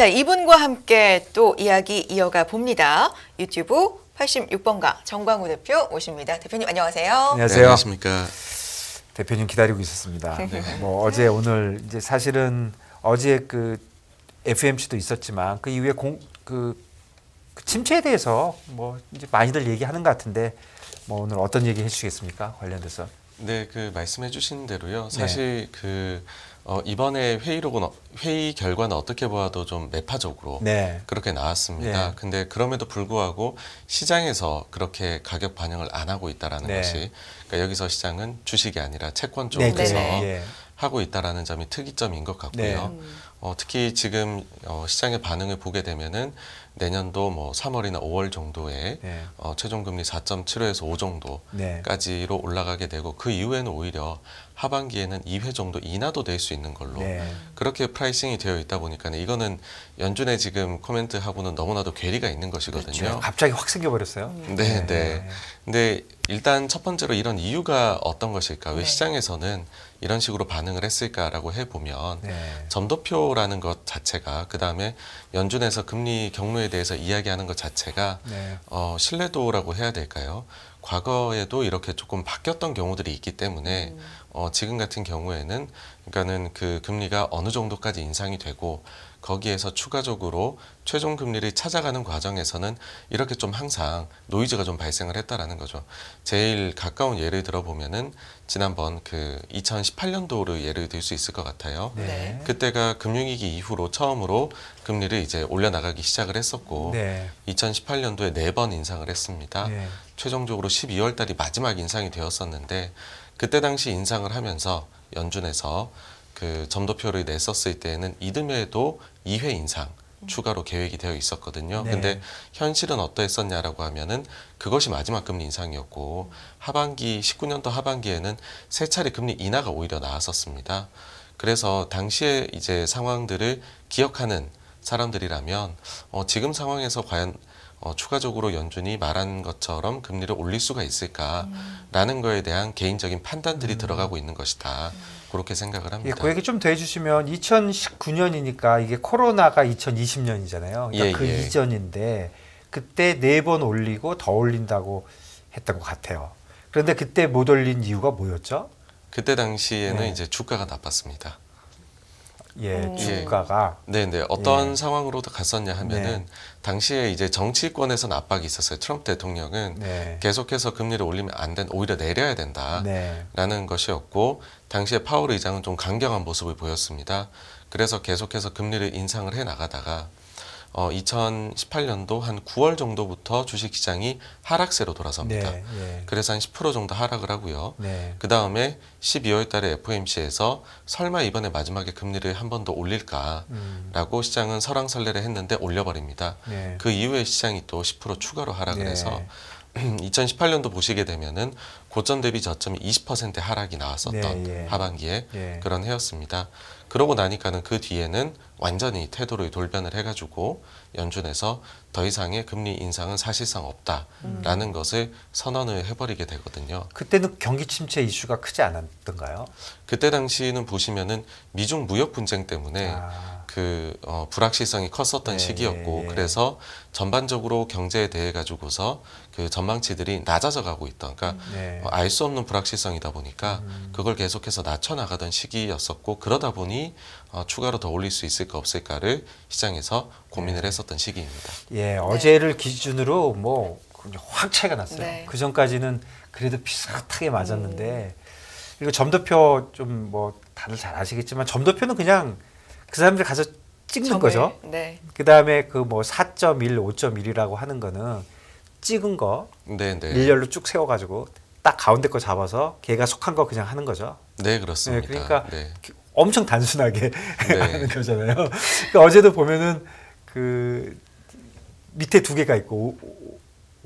자, 이분과 함께 또 이야기 이어가 봅니다. 유튜브 86번가 정광우 대표 모십니다. 대표님 안녕하세요. 안녕하세요. 네, 안녕하십니까. 대표님 기다리고 있었습니다. 뭐 어제 오늘 이제 사실은 어제 그 FMC도 있었지만 그 이후에 그 침체에 대해서 뭐 이제 많이들 얘기하는 것 같은데 뭐 오늘 어떤 얘기 해주시겠습니까? 관련돼서. 네, 그 말씀해주신 대로요. 사실 그 이번에 회의 결과는 어떻게 보아도 좀 매파적으로 그렇게 나왔습니다. 근데 그럼에도 불구하고 시장에서 그렇게 가격 반영을 안 하고 있다라는 것이, 그러니까 여기서 시장은 주식이 아니라 채권 쪽에서 하고 있다라는 점이 특이점인 것 같고요. 특히 지금 시장의 반응을 보게 되면은 내년도 뭐 3월이나 5월 정도에 최종금리 4.75에서 5 정도까지로 올라가게 되고, 그 이후에는 오히려 하반기에는 2회 정도 인하도 될 수 있는 걸로 그렇게 프라이싱이 되어 있다 보니까 이거는 연준의 지금 코멘트하고는 너무나도 괴리가 있는 것이거든요. 그렇죠. 갑자기 확 생겨버렸어요. 네. 근데 일단 첫 번째로 이런 이유가 어떤 것일까? 왜 시장에서는 이런 식으로 반응을 했을까라고 해보면 점도표라는 것 자체가, 그 다음에 연준에서 금리 경로에 대해서 이야기하는 것 자체가 신뢰도라고 해야 될까요? 과거에도 이렇게 조금 바뀌었던 경우들이 있기 때문에 지금 같은 경우에는 그러니까는 그 금리가 어느 정도까지 인상이 되고 거기에서 추가적으로 최종 금리를 찾아가는 과정에서는 이렇게 좀 항상 노이즈가 좀 발생을 했다라는 거죠. 제일 가까운 예를 들어보면은 지난번 그 2018년도를 예를 들 수 있을 것 같아요. 그때가 금융위기 이후로 처음으로 금리를 이제 올려나가기 시작을 했었고 2018년도에 4번 인상을 했습니다. 최종적으로 12월 달이 마지막 인상이 되었었는데, 그때 당시 인상을 하면서 연준에서 그 점도표를 냈었을 때에는 이듬해에도 2회 인상 추가로 계획이 되어 있었거든요. 근데 현실은 어떠했었냐라고 하면은 그것이 마지막 금리 인상이었고, 하반기 19년도 하반기에는 3차례 금리 인하가 오히려 나왔었습니다. 그래서 당시에 이제 상황들을 기억하는 사람들이라면 지금 상황에서 과연 추가적으로 연준이 말한 것처럼 금리를 올릴 수가 있을까라는 거에 대한 개인적인 판단들이 들어가고 있는 것이다. 그렇게 생각을 합니다. 그 얘기 좀 더 해주시면 2019년이니까 이게 코로나가 2020년이잖아요. 그러니까 그 이전인데 그때 4번 올리고 더 올린다고 했던 것 같아요. 그런데 그때 못 올린 이유가 뭐였죠? 그때 당시에는 이제 주가가 나빴습니다. 주가가. 네네. 어떤 상황으로 갔었냐 하면은 당시에 이제 정치권에서는 압박이 있었어요. 트럼프 대통령은 계속해서 금리를 올리면 안 된다, 오히려 내려야 된다라는 것이었고, 당시에 파월 의장은 좀 강경한 모습을 보였습니다. 그래서 계속해서 금리를 인상을 해 나가다가 2018년도 한 9월 정도부터 주식시장이 하락세로 돌아섭니다. 그래서 한 10% 정도 하락을 하고요. 그 다음에 12월 달에 FOMC에서 설마 이번에 마지막에 금리를 한 번 더 올릴까라고 시장은 설왕설래를 했는데 올려버립니다. 그 이후에 시장이 또 10% 추가로 하락을 해서 2018년도 보시게 되면은 고점 대비 저점이 20% 하락이 나왔었던 하반기에 그런 해였습니다. 그러고 나니까는 그 뒤에는 완전히 태도를 돌변을 해가지고 연준에서 더 이상의 금리 인상은 사실상 없다라는 것을 선언을 해버리게 되거든요. 그때는 경기 침체 이슈가 크지 않았던가요? 그때 당시는 보시면은 미중 무역 분쟁 때문에 그 불확실성이 컸었던 시기였고, 그래서 전반적으로 경제에 대해 가지고서 그 전망치들이 낮아져 가고 있던, 그러니까 알 수 없는 불확실성이다 보니까 그걸 계속해서 낮춰 나가던 시기였었고, 그러다 보니 추가로 더 올릴 수 있을까 없을까를 시장에서 고민을 했었던 시기입니다. 어제를 기준으로 뭐 확 차이가 났어요. 그 전까지는 그래도 비슷하게 맞았는데, 그리고 점도표 좀 뭐 다들 잘 아시겠지만 점도표는 그냥 그 사람들이 가서 찍는 거죠. 그 다음에 그 뭐 4.1, 5.1이라고 하는 거는 찍은 거 일렬로 쭉 세워가지고 딱 가운데 거 잡아서 걔가 속한 거 그냥 하는 거죠. 네, 그렇습니다. 그러니까 엄청 단순하게 하는 거잖아요. 그러니까 어제도 보면은 그 밑에 2개가 있고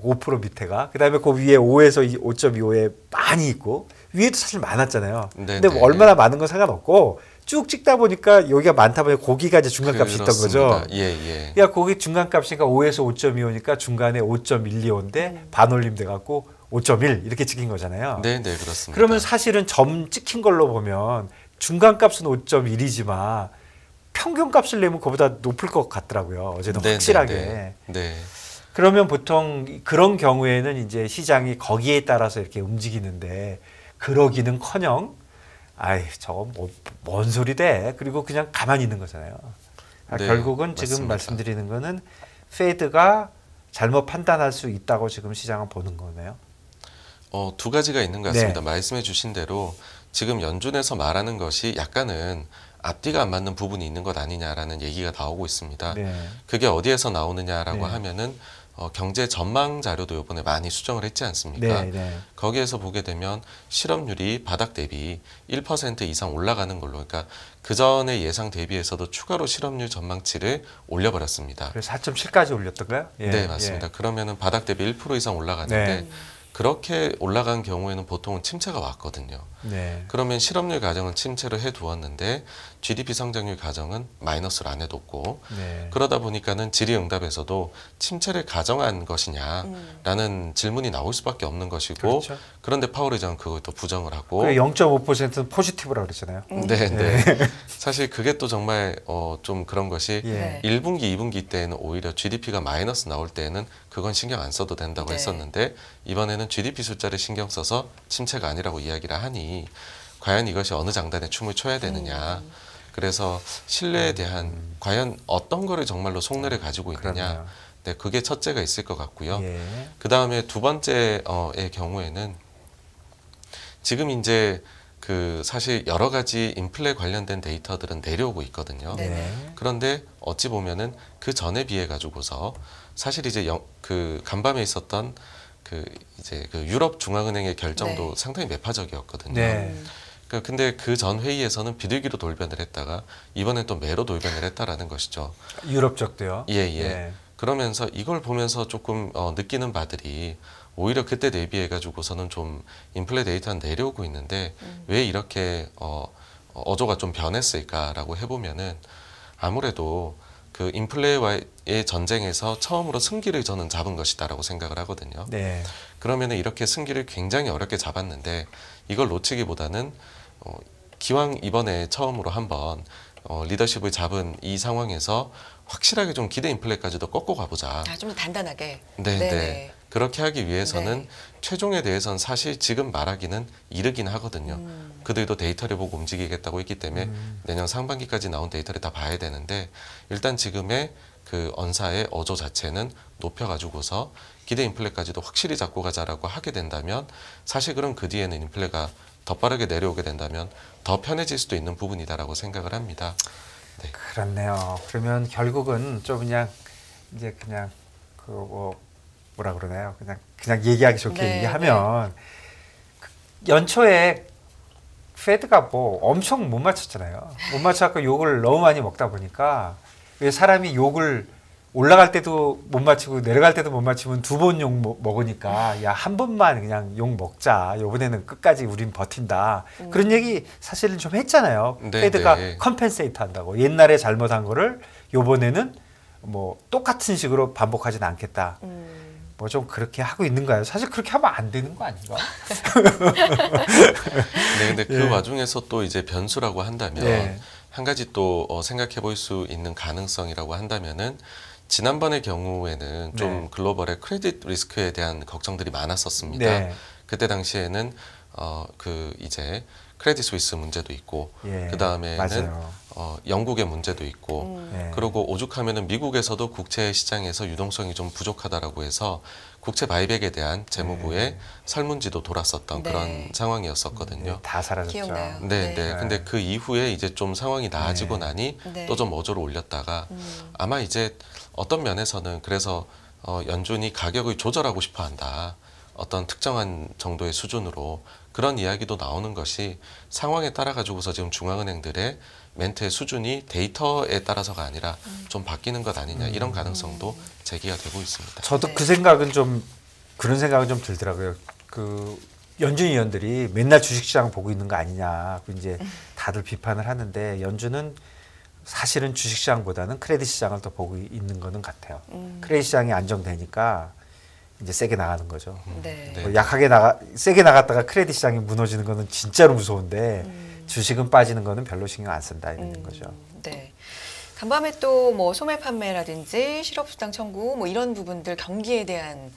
5% 밑에가, 그 다음에 그 위에 5에서 5.25에 많이 있고 위에도 사실 많았잖아요. 근데 뭐 얼마나 많은 건 상관없고 쭉 찍다 보니까 여기가 많다 보니 거기가 이제 중간값이 있던 거죠. 그러니까 거기 중간값이니까 5에서 5.25니까 중간에 5.125인데 반올림 돼갖고 5.1 이렇게 찍힌 거잖아요. 네, 그렇습니다. 그러면 사실은 점 찍힌 걸로 보면 중간값은 5.1이지만 평균값을 내면 그보다 높을 것 같더라고요. 어제는 확실하게. 네. 그러면 보통 그런 경우에는 이제 시장이 거기에 따라서 이렇게 움직이는데 그러기는커녕 아이 저거 뭔 소리 돼. 그리고 그냥 가만히 있는 거잖아요. 네, 결국은 지금 맞습니다. 말씀드리는 거는 페드가 잘못 판단할 수 있다고 지금 시장은 보는 거네요. 두 가지가 있는 것 같습니다. 네. 말씀해 주신 대로 지금 연준에서 말하는 것이 약간은 앞뒤가 안 맞는 부분이 있는 것 아니냐라는 얘기가 나오고 있습니다. 네. 그게 어디에서 나오느냐라고 네. 하면은 경제 전망 자료도 이번에 많이 수정을 했지 않습니까? 네, 네. 거기에서 보게 되면 실업률이 바닥 대비 1% 이상 올라가는 걸로, 그러니까 그 전에 예상 대비해서도 추가로 실업률 전망치를 올려버렸습니다. 그래서 4.7까지 올렸던가요? 예, 네, 맞습니다. 그러면은 바닥 대비 1% 이상 올라가는데 네. 그렇게 올라간 경우에는 보통은 침체가 왔거든요. 네. 그러면 실업률 가정은 침체를 해두었는데 GDP 성장률 가정은 마이너스를 안 해뒀고 네. 그러다 보니까는 질의응답에서도 침체를 가정한 것이냐라는 질문이 나올 수밖에 없는 것이고 그렇죠. 그런데 파월 의장은 그걸 또 부정을 하고 0.5%는 포지티브라고 그랬잖아요. 네. 사실 그게 또 정말 좀 그런 것이 예. 1분기, 2분기 때에는 오히려 GDP가 마이너스 나올 때에는 그건 신경 안 써도 된다고 네. 했었는데 이번에는 GDP 숫자를 신경 써서 침체가 아니라고 이야기를 하니 과연 이것이 어느 장단에 춤을 춰야 되느냐. 그래서 신뢰에 대한 과연 어떤 거를 정말로 속내를 가지고 있느냐. 그렇네요. 네, 그게 첫째가 있을 것 같고요. 예. 그 다음에 두 번째의 경우에는 지금 이제 그 사실 여러 가지 인플레 관련된 데이터들은 내려오고 있거든요. 네. 그런데 어찌 보면은 그 전에 비해 가지고서 사실 이제 그 간밤에 있었던 그 이제 그 유럽 중앙은행의 결정도 네. 상당히 매파적이었거든요. 네. 근데 그 전 회의에서는 비둘기로 돌변을 했다가 이번엔 또 매로 돌변을 했다라는 것이죠. 유럽 쪽도요. 예. 예. 그러면서 이걸 보면서 조금 느끼는 바들이 오히려 그때 대비해 가지고서는 좀 인플레 데이터는 내려오고 있는데 왜 이렇게 어조가 좀 변했을까라고 해보면은 아무래도 그 인플레와의 전쟁에서 처음으로 승기를 저는 잡은 것이다라고 생각을 하거든요. 네. 그러면은 이렇게 승기를 굉장히 어렵게 잡았는데 이걸 놓치기보다는 기왕 이번에 처음으로 한번 리더십을 잡은 이 상황에서 확실하게 좀 기대 인플레까지도 꺾고 가보자. 좀 더 단단하게. 네. 그렇게 하기 위해서는 네. 최종에 대해서는 사실 지금 말하기는 이르긴 하거든요. 그들도 데이터를 보고 움직이겠다고 했기 때문에 내년 상반기까지 나온 데이터를 다 봐야 되는데 일단 지금의 그 언사의 어조 자체는 높여가지고서 기대 인플레까지도 확실히 잡고 가자라고 하게 된다면 사실 그럼 그 뒤에는 인플레가 더 빠르게 내려오게 된다면 더 편해질 수도 있는 부분이다라고 생각을 합니다. 네. 그렇네요. 그러면 결국은 좀 그냥 이제 그냥 그 뭐라 그러나요? 그냥 얘기하기 좋게 네, 얘기하면 그 연초에 페드가 뭐 엄청 못 맞췄잖아요. 못 맞춰서 욕을 너무 많이 먹다 보니까 왜 사람이 욕을 올라갈 때도 못 맞추고 내려갈 때도 못 맞추면 두 번 욕 먹으니까 야, 한 번만 그냥 욕 먹자. 이번에는 끝까지 우린 버틴다. 그런 얘기 사실은 좀 했잖아요. 네, 페드가 네. 컴펜세이트 한다고. 옛날에 잘못한 거를 요번에는 뭐 똑같은 식으로 반복하지는 않겠다. 뭐 좀 그렇게 하고 있는가요? 사실 그렇게 하면 안 되는 거 아닌가? 네, 근데 그 예. 와중에서 또 이제 변수라고 한다면 예. 한 가지 또 생각해 볼 수 있는 가능성이라고 한다면은 지난번의 경우에는 좀 네. 글로벌의 크레딧 리스크에 대한 걱정들이 많았었습니다. 네. 그때 당시에는 그 이제 크레딧 스위스 문제도 있고 예. 그 다음에는 맞아요. 영국의 문제도 있고 네. 그리고 오죽하면은 미국에서도 국채 시장에서 유동성이 좀 부족하다라고 해서 국채 바이백에 대한 재무부의 설문지도 돌았었던 네. 그런 상황이었었거든요. 네, 다 사라졌죠. 기억나요. 네. 네. 근데 그 이후에 이제 좀 상황이 나아지고 네. 나니 네. 또 좀 어조를 올렸다가 아마 이제 어떤 면에서는 그래서 연준이 가격을 조절하고 싶어 한다. 어떤 특정한 정도의 수준으로 그런 이야기도 나오는 것이 상황에 따라 가지고서 지금 중앙은행들의 멘트의 수준이 데이터에 따라서가 아니라 좀 바뀌는 것 아니냐 이런 가능성도 제기가 되고 있습니다. 저도 네. 그 생각은 좀 그런 생각은 좀 들더라고요. 그 연준 위원들이 맨날 주식시장 보고 있는 거 아니냐. 그 이제 다들 비판을 하는데 연준은 사실은 주식시장보다는 크레딧 시장을 더 보고 있는 거는 같아요. 크레딧 시장이 안정되니까 이제 세게 나가는 거죠. 네. 네. 뭐 세게 나갔다가 크레딧 시장이 무너지는 거는 진짜로 무서운데 주식은 빠지는 거는 별로 신경 안 쓴다 이런 거죠. 네. 간밤에 또 뭐 소매 판매라든지 실업수당 청구 뭐 이런 부분들 경기에 대한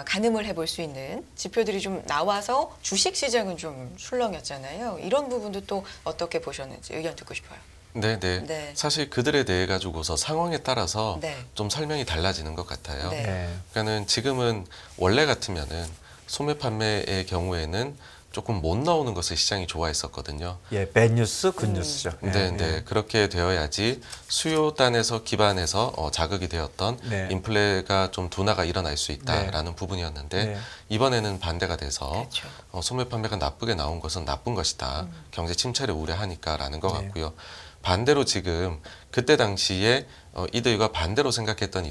가늠을 해볼 수 있는 지표들이 좀 나와서 주식시장은 좀 출렁였잖아요. 이런 부분도 또 어떻게 보셨는지 의견 듣고 싶어요. 네네. 네. 사실 그들에 대해 가지고서 상황에 따라서 네. 좀 설명이 달라지는 것 같아요. 네. 그러니까는 지금은 원래 같으면은 소매 판매의 경우에는 조금 못 나오는 것을 시장이 좋아했었거든요. 예, 밴뉴스, 굿뉴스죠. 네. 그렇게 되어야지 수요단에서 기반해서 자극이 되었던 네. 인플레가 좀 둔화가 일어날 수 있다라는 부분이었는데 네. 이번에는 반대가 돼서 그렇죠. 소매 판매가 나쁘게 나온 것은 나쁜 것이다. 경제 침체를 우려하니까라는 것 네. 같고요. 반대로 지금 그때 당시에 이들과 반대로 생각했던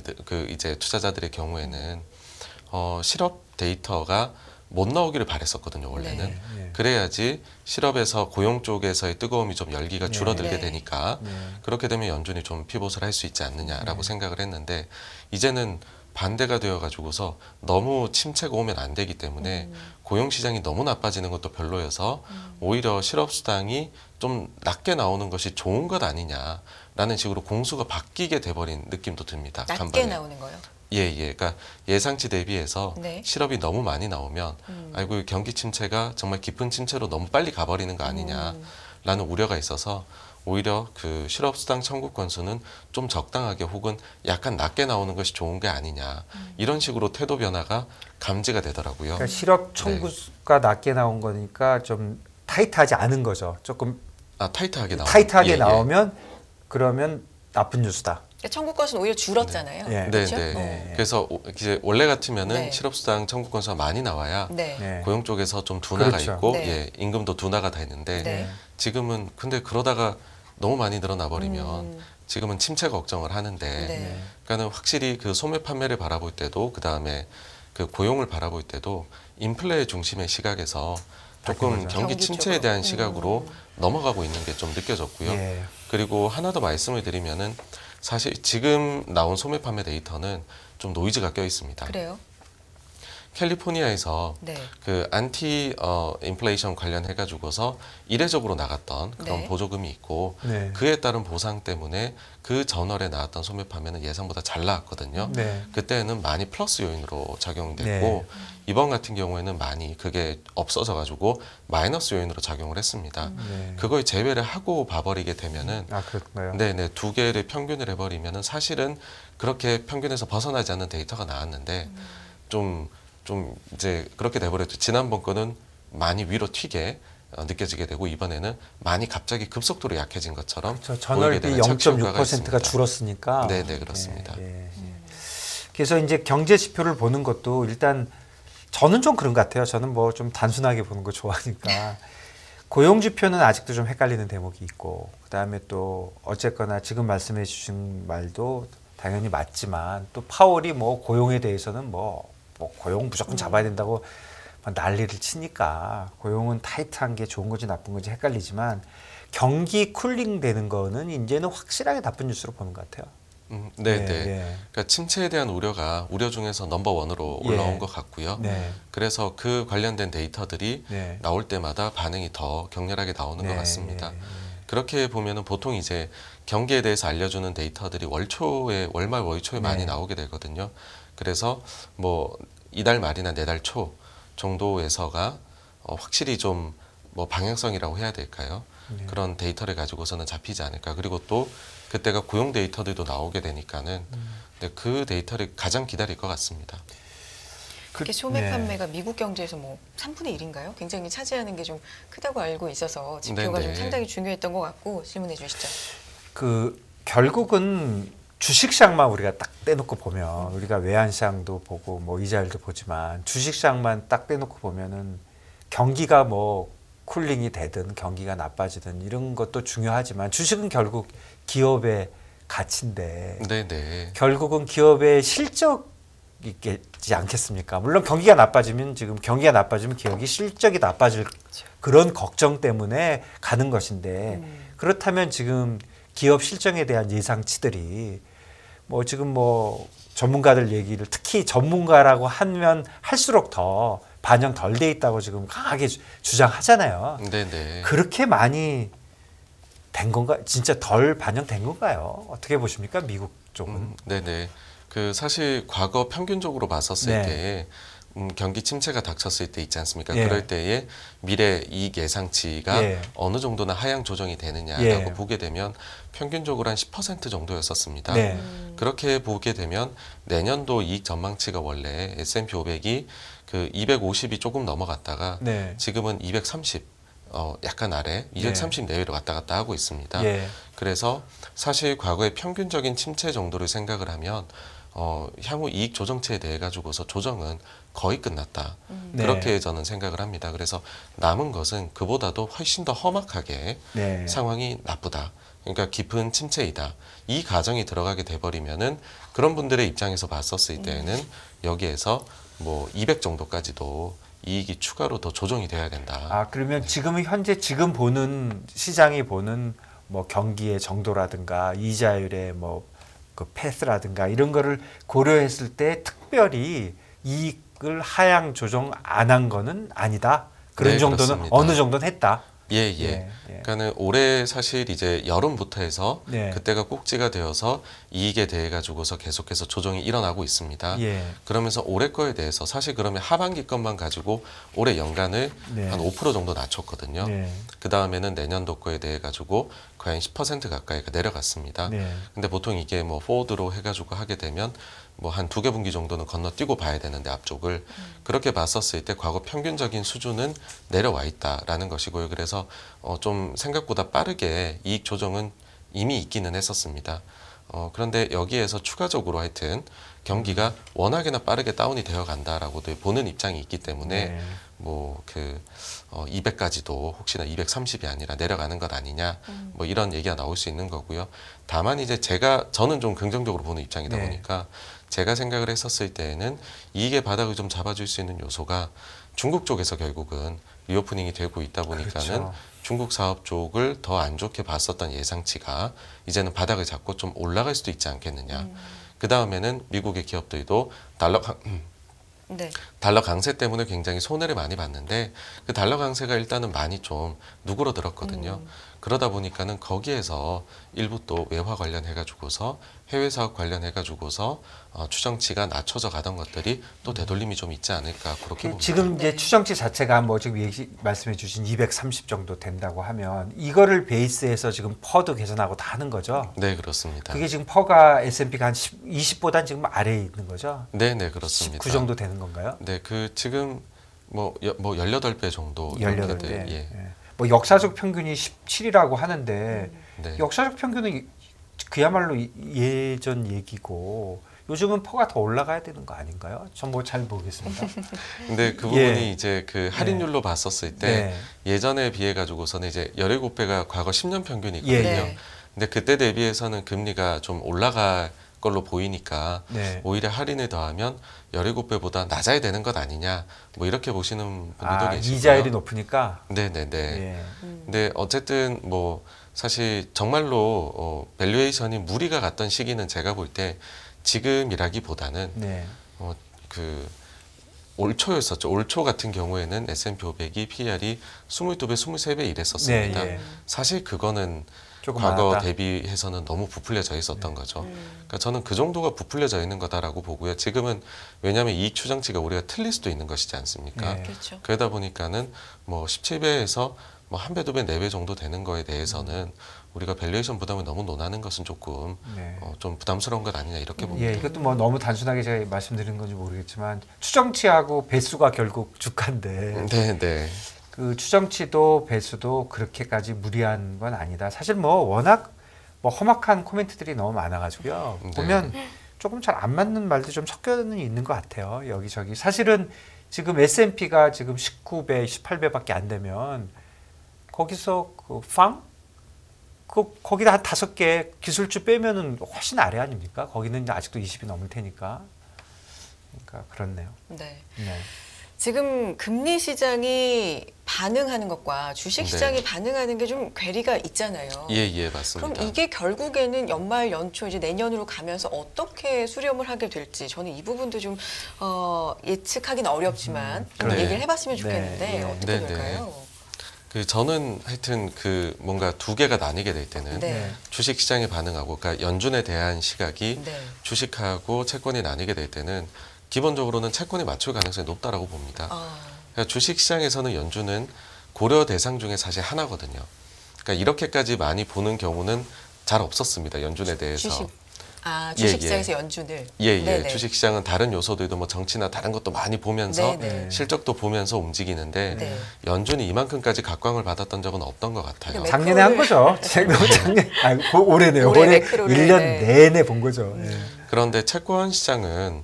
이제 투자자들의 경우에는 실업 데이터가 못 나오기를 바랬었거든요, 원래는. 네. 그래야지 실업에서 고용 쪽에서의 뜨거움이 좀 열기가 줄어들게 네. 되니까 그렇게 되면 연준이 좀 피봇을 할 수 있지 않느냐라고 생각을 했는데 이제는 반대가 되어가지고서 너무 침체가 오면 안 되기 때문에 고용 시장이 너무 나빠지는 것도 별로여서 오히려 실업수당이 좀 낮게 나오는 것이 좋은 것 아니냐라는 식으로 공수가 바뀌게 돼버린 느낌도 듭니다. 낮게 간밤에. 나오는 거요? 예. 그러니까 예상치 대비해서 네. 실업이 너무 많이 나오면 아이고 경기 침체가 정말 깊은 침체로 너무 빨리 가버리는 거 아니냐라는 우려가 있어서 오히려 그 실업수당 청구 건수는 좀 적당하게 혹은 약간 낮게 나오는 것이 좋은 게 아니냐 이런 식으로 태도 변화가 감지가 되더라고요. 그러니까 실업 청구가 낮게 나온 거니까 좀 타이트하지 않은 거죠. 조금 타이트하게 타이트하게 나오면 그러면 나쁜 뉴스다. 청구 건수는 오히려 줄었잖아요. 네. 그렇죠? 그래서 이제 원래 같으면은 네. 실업수당 청구 건수가 많이 나와야 네. 고용 쪽에서 좀 둔화가 그렇죠. 있고 네. 임금도 둔화가 되는데 네. 지금은 근데 그러다가 너무 많이 늘어나 버리면 지금은 침체 걱정을 하는데 네. 그러니까는 확실히 그 소매 판매를 바라볼 때도 그 다음에 그 고용을 바라볼 때도 인플레 중심의 시각에서 조금 바뀌는 거죠. 경기 경기 침체에 쪽으로. 대한 시각으로 넘어가고 있는 게 좀 느껴졌고요. 예. 그리고 하나 더 말씀을 드리면은 사실 지금 나온 소매 판매 데이터는 좀 노이즈가 껴 있습니다. 그래요? 캘리포니아에서 네. 그 안티 인플레이션 관련해 가지고서 이례적으로 나갔던 그런 네. 보조금이 있고 네. 그에 따른 보상 때문에 그 전월에 나왔던 소매 판매는 예상보다 잘 나왔거든요. 네. 그때는 많이 플러스 요인으로 작용됐고 네. 이번 같은 경우에는 많이 그게 없어져 가지고 마이너스 요인으로 작용을 했습니다. 네. 그걸 제외를 하고 봐버리게 되면은 그런가요? 네네 두 개를 평균을 해버리면은 사실은 그렇게 평균에서 벗어나지 않는 데이터가 나왔는데 좀 이제 그렇게 돼버렸죠. 지난번 거는 많이 위로 튀게 느껴지게 되고 이번에는 많이 갑자기 급속도로 약해진 것처럼 저 전월 비 0.6%가 줄었으니까. 네네 그렇습니다. 그래서 이제 경제 지표를 보는 것도 일단 저는 좀 그런 것 같아요. 저는 뭐 좀 단순하게 보는 거 좋아하니까 고용 지표는 아직도 좀 헷갈리는 대목이 있고 그다음에 또 어쨌거나 지금 말씀해 주신 말도 당연히 맞지만 또 파월이 뭐 고용에 대해서는 뭐 고용 무조건 잡아야 된다고 난리를 치니까 고용은 타이트한 게 좋은 건지 나쁜 건지 헷갈리지만 경기 쿨링 되는 거는 이제는 확실하게 나쁜 뉴스로 보는 것 같아요. 네네. 예. 그러니까 침체에 대한 우려가 우려 중에서 넘버원으로 올라온 예. 것 같고요. 네. 그래서 그 관련된 데이터들이 네. 나올 때마다 반응이 더 격렬하게 나오는 것 네. 같습니다. 예. 그렇게 보면은 보통 이제 경기에 대해서 알려주는 데이터들이 월말 월초에 네. 많이 나오게 되거든요. 그래서 뭐 이달 말이나 내달 초 정도에서가 확실히 좀 뭐 방향성이라고 해야 될까요? 네. 그런 데이터를 가지고서는 잡히지 않을까. 그리고 또 그때가 고용 데이터들도 나오게 되니까는 근데 그 데이터를 가장 기다릴 것 같습니다. 특히 소매 판매가 미국 경제에서 뭐 3분의 1인가요? 굉장히 차지하는 게 좀 크다고 알고 있어서 지표가 네네. 좀 상당히 중요했던 것 같고 질문해 주시죠. 그 결국은 주식시장만 우리가 딱 떼놓고 보면 우리가 외환시장도 보고 뭐 이자율도 보지만 주식시장만 딱 떼놓고 보면은 경기가 뭐 쿨링이 되든 경기가 나빠지든 이런 것도 중요하지만 주식은 결국 기업의 가치인데 네네. 결국은 기업의 실적이겠지 않겠습니까? 물론 경기가 나빠지면 기업이 실적이 나빠질 그런 걱정 때문에 가는 것인데 그렇다면 지금 기업 실적에 대한 예상치들이 뭐 지금 뭐 전문가들 얘기를 특히 전문가라고 하면 할수록 더 반영 덜 돼 있다고 지금 강하게 주장하잖아요. 네네. 그렇게 많이 된 건가? 진짜 덜 반영된 건가요? 어떻게 보십니까? 미국 쪽은. 네네. 그 사실 과거 평균적으로 봤었을 네. 때 경기 침체가 닥쳤을 때 있지 않습니까? 예. 그럴 때에 미래 이익 예상치가 예. 어느 정도나 하향 조정이 되느냐라고 예. 보게 되면 평균적으로 한 10% 정도였었습니다. 네. 그렇게 보게 되면 내년도 이익 전망치가 원래 S&P 500이 그 250이 조금 넘어갔다가 네. 지금은 230 약간 아래 230 내외로 왔다 갔다 하고 있습니다. 예. 그래서 사실 과거의 평균적인 침체 정도를 생각을 하면 향후 이익 조정치에 대해 가지고서 조정은 거의 끝났다. 네. 그렇게 저는 생각을 합니다. 그래서 남은 것은 그보다도 훨씬 더 험악하게 네. 상황이 나쁘다. 그러니까 깊은 침체이다. 이 가정이 들어가게 돼버리면은 그런 분들의 입장에서 봤었을 때에는 여기에서 뭐 200 정도까지도 이익이 추가로 더 조정이 돼야 된다. 아, 그러면 지금은 현재 지금 보는 시장이 보는 뭐 경기의 정도라든가 이자율의 뭐 그 패스라든가 이런 거를 고려했을 때 특별히 이익을 하향 조정 안 한 거는 아니다. 그런 네, 정도는 그렇습니다. 어느 정도는 했다. 예. 예. 그러니까는 올해 사실 이제 여름부터 해서 네. 그때가 꼭지가 되어서 이익에 대해 가지고서 계속해서 조정이 일어나고 있습니다. 예. 그러면서 올해 거에 대해서 사실 그러면 하반기 것만 가지고 올해 연간을 네. 한 5% 정도 낮췄거든요. 네. 그 다음에는 내년도 거에 대해 가지고 거의 10% 가까이가 내려갔습니다. 네. 근데 보통 이게 뭐 포워드로 해가지고 하게 되면 뭐 한 2개 분기 정도는 건너뛰고 봐야 되는데 앞쪽을 그렇게 봤었을 때 과거 평균적인 수준은 내려와 있다라는 것이고요. 그래서 좀 생각보다 빠르게 이익 조정은 이미 있기는 했었습니다. 그런데 여기에서 추가적으로 하여튼 경기가 워낙에나 빠르게 다운이 되어 간다라고도 보는 입장이 있기 때문에 네. 뭐 그 200까지도 혹시나 230이 아니라 내려가는 것 아니냐 뭐 이런 얘기가 나올 수 있는 거고요. 다만 이제 저는 좀 긍정적으로 보는 입장이다 네. 보니까 제가 생각을 했었을 때에는 이익의 바닥을 좀 잡아줄 수 있는 요소가 중국 쪽에서 결국은 리오프닝이 되고 있다 보니까는 그렇죠. 중국 사업 쪽을 더 안 좋게 봤었던 예상치가 이제는 바닥을 잡고 좀 올라갈 수도 있지 않겠느냐. 그 다음에는 미국의 기업들도 네. 달러 강세 때문에 굉장히 손해를 많이 봤는데 그 달러 강세가 일단은 많이 좀 누그러들었거든요. 그러다 보니까는 거기에서 일부 또 외화 관련해가지고서 해외 사업 관련해가지고서 추정치가 낮춰져 가던 것들이 또 되돌림이 좀 있지 않을까 그렇게 봅니다. 지금 이제 네. 추정치 자체가 뭐 지금 말씀해 주신 230 정도 된다고 하면 이거를 베이스해서 지금 퍼도 계산하고 다 하는 거죠. 네, 그렇습니다. 그게 지금 퍼가 S&P가 한 20보단 지금 아래에 있는 거죠. 네, 그렇습니다. 19 정도 되는 건가요? 네, 그 지금 뭐 18배 정도 18배. 이렇게들, 예. 뭐 역사적 평균이 17이라고 하는데 네. 역사적 평균은 그야말로 예전 얘기고 요즘은 퍼가 더 올라가야 되는 거 아닌가요? 전 뭐 잘 모르겠습니다. 근데 그 부분이 예. 이제 그 할인율로 봤었을 때 네. 예전에 비해 가지고서는 이제 17배가 과거 10년 평균이거든요. 예, 네. 근데 그때 대비해서는 금리가 좀 올라갈 걸로 보이니까 네. 오히려 할인을 더하면 17배보다 낮아야 되는 것 아니냐 뭐 이렇게 보시는 분들도 계시고요. 이자율이 높으니까. 네네네. 예. 근데 어쨌든 뭐 사실 정말로 밸류에이션이 무리가 갔던 시기는 제가 볼 때 지금이라기보다는 네. 그 올 초였었죠. 올 초 같은 경우에는 S&P 500이 PER이 22배, 23배 이랬었습니다. 네, 예. 사실 그거는 조금 과거 많았다. 대비해서는 너무 부풀려져 있었던 거죠. 그러니까 저는 그 정도가 부풀려져 있는 거다라고 보고요. 지금은 왜냐하면 이익 추정치가 우리가 틀릴 수도 있는 것이지 않습니까? 네. 그렇죠. 그러다 보니까는 뭐 17배에서 뭐 한 배, 두 배, 네 배 정도 되는 거에 대해서는 우리가 밸류에이션 부담을 너무 논하는 것은 조금 네. 좀 부담스러운 것 아니냐 이렇게 봅니다. 예, 이것도 뭐 너무 단순하게 제가 말씀드리는 건지 모르겠지만 추정치하고 배수가 결국 주가인데 네. 그 추정치도 배수도 그렇게까지 무리한 건 아니다. 사실 뭐 워낙 뭐 험악한 코멘트들이 너무 많아가지고요. 네. 보면 조금 잘 안 맞는 말도 좀 섞여는 있는 것 같아요. 여기저기 사실은 지금 S&P가 지금 19배, 18배밖에 안 되면 거기서 거기다 한 5개 기술주 빼면은 훨씬 아래 아닙니까? 거기는 아직도 20이 넘을 테니까. 그러니까 그렇네요. 네. 네. 지금 금리 시장이 반응하는 것과 주식 시장이 네. 반응하는 게 좀 괴리가 있잖아요. 예, 맞습니다. 그럼 이게 결국에는 연말 연초 이제 내년으로 가면서 어떻게 수렴을 하게 될지 저는 이 부분도 좀 예측하기는 어렵지만 좀 네. 얘기를 해봤으면 좋겠는데 네. 어떻게 네. 될까요? 저는 하여튼 뭔가 두 개가 나뉘게 될 때는 네. 주식 시장에 반응하고, 그러니까 연준에 대한 시각이 네. 주식하고 채권이 나뉘게 될 때는 기본적으로는 채권이 맞출 가능성이 높다라고 봅니다. 그러니까 주식 시장에서는 연준은 고려 대상 중에 사실 하나거든요. 그러니까 이렇게까지 많이 보는 경우는 잘 없었습니다. 연준에 대해서. 주식시장에서 연준을. 예. 주식시장은 다른 요소들도 뭐 정치나 다른 것도 많이 보면서 네네. 실적도 보면서 움직이는데 네. 연준이 이만큼까지 각광을 받았던 적은 없던 것 같아요. 네. 작년에 한 거죠. 작년, 올해네요. 올해 올해 매크로를, 1년 네. 내내 본 거죠. 예. 그런데 채권 시장은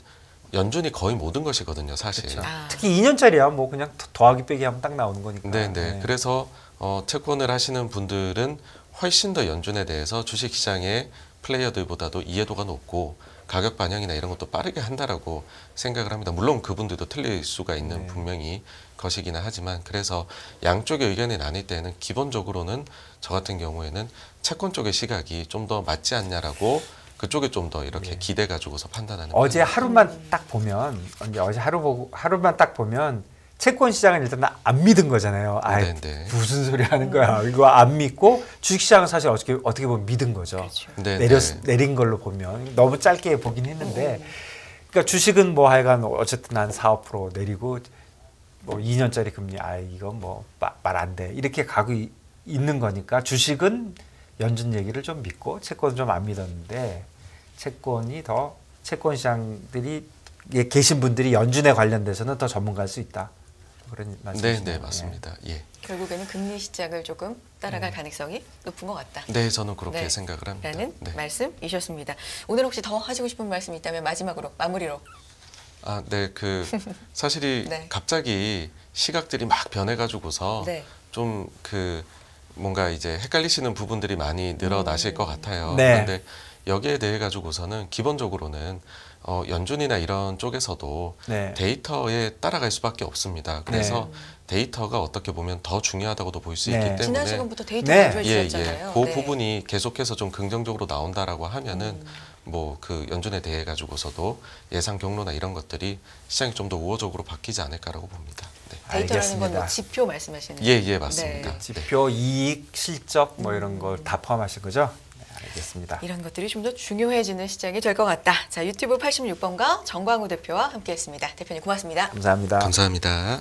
연준이 거의 모든 것이거든요, 사실. 그렇죠. 특히 2년짜리야 뭐 그냥 더하기 빼기 하면 딱 나오는 거니까. 네. 그래서 채권을 하시는 분들은 훨씬 더 연준에 대해서 주식시장의 플레이어들보다도 이해도가 높고 가격 반영이나 이런 것도 빠르게 한다라고 생각을 합니다. 물론 그분들도 틀릴 수가 있는 분명히 것이기는 하지만, 그래서 양쪽의 의견이 나뉠 때는 기본적으로는 저 같은 경우에는 채권 쪽의 시각이 좀 더 맞지 않냐라고 그쪽에 좀 더 이렇게 기대 가지고서 판단하는. 어제 하루만 딱 보면, 어제 하루만 딱 보면 채권 시장은 일단 안 믿은 거잖아요. 네네. 무슨 소리 하는 거야. 이거 안 믿고 주식 시장은 사실 어떻게 보면 믿은 거죠. 그렇죠. 내린 걸로 보면 너무 짧게 보긴 했는데, 그러니까 주식은 뭐 하여간 어쨌든 한 4~5% 내리고 뭐 2년짜리 금리 이건 뭐 말 안 돼 이렇게 가고 있는 거니까 주식은 연준 얘기를 좀 믿고 채권은 좀 안 믿었는데, 채권 시장들이 계신 분들이 연준에 관련돼서는 더 전문가일 수 있다. 그런 말씀이시죠? 네, 맞습니다. 예. 결국에는 금리 시장을 조금 따라갈 가능성이 높은 것 같다. 네, 저는 그렇게 생각을 합니다. 라는 말씀이셨습니다. 오늘 혹시 더 하시고 싶은 말씀이 있다면 마지막으로 마무리로. 사실이 갑자기 시각들이 막 변해가지고서 좀 뭔가 이제 헷갈리시는 부분들이 많이 늘어나실 것 같아요. 그런데 여기에 대해 가지고서는 기본적으로는 연준이나 이런 쪽에서도 데이터에 따라갈 수밖에 없습니다. 그래서 데이터가 어떻게 보면 더 중요하다고도 볼 수 있기 때문에 지난 시간부터 데이터 강조해 주셨잖아요. 그 부분이 계속해서 좀 긍정적으로 나온다라고 하면은 뭐 연준에 대해 가지고서도 예상 경로나 이런 것들이 시장이 좀 더 우호적으로 바뀌지 않을까라고 봅니다. 데이터라는 건 뭐 지표 말씀하시는 거죠? 예, 맞습니다. 지표, 이익, 실적 뭐 이런 걸 다 포함하신 거죠? 알겠습니다. 이런 것들이 좀 더 중요해지는 시장이 될 것 같다. 자, 유튜브 86번가 정광우 대표와 함께했습니다. 대표님 고맙습니다. 감사합니다. 감사합니다.